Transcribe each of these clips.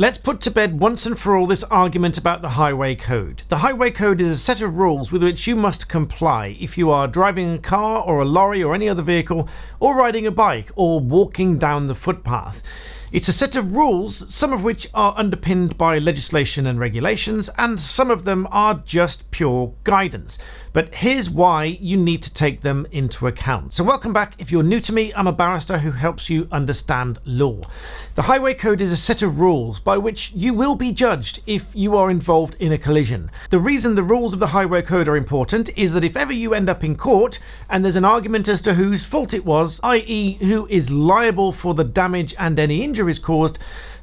Let's put to bed once and for all this argument about the Highway Code. The Highway Code is a set of rules with which you must comply if you are driving a car or a lorry or any other vehicle, or riding a bike or walking down the footpath. It's a set of rules, some of which are underpinned by legislation and regulations, and some of them are just pure guidance. But here's why you need to take them into account. So welcome back. If you're new to me, I'm a barrister who helps you understand law. The Highway Code is a set of rules by which you will be judged if you are involved in a collision. The reason the rules of the Highway Code are important is that if ever you end up in court and there's an argument as to whose fault it was, i.e. who is liable for the damage and any injuries caused,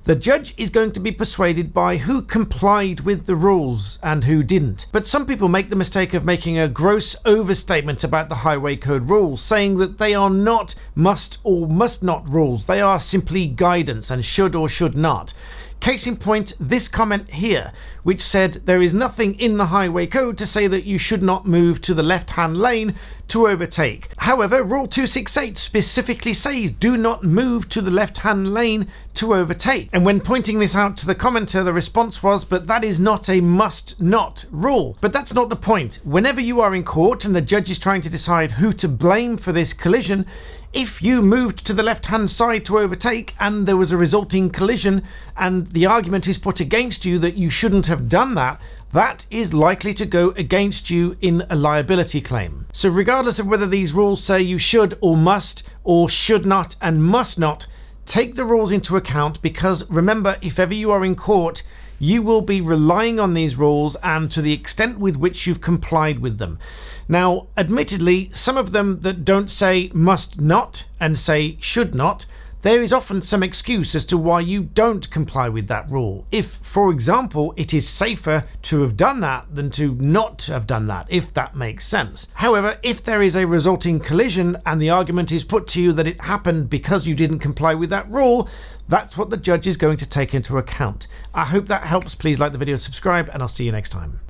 the judge is going to be persuaded by who complied with the rules and who didn't. But some people make the mistake of making a gross overstatement about the Highway Code rules, saying that they are not must or must not rules. They are simply guidance and should or should not. Case in point, this comment here, which said there is nothing in the Highway Code to say that you should not move to the left-hand lane to overtake. However, Rule 268 specifically says do not move to the left-hand lane to overtake. And when pointing this out to the commenter, the response was, but that is not a must-not rule. But that's not the point. Whenever you are in court and the judge is trying to decide who to blame for this collision, if you moved to the left-hand side to overtake and there was a resulting collision and the argument is put against you that you shouldn't have done that, that is likely to go against you in a liability claim. So regardless of whether these rules say you should or must or should not and must not, take the rules into account, because remember, if ever you are in court, you will be relying on these rules and to the extent with which you've complied with them. Now, admittedly, some of them that don't say must not and say should not, there is often some excuse as to why you don't comply with that rule. If, for example, it is safer to have done that than to not have done that, if that makes sense. However, if there is a resulting collision and the argument is put to you that it happened because you didn't comply with that rule, that's what the judge is going to take into account. I hope that helps. Please like the video, subscribe, and I'll see you next time.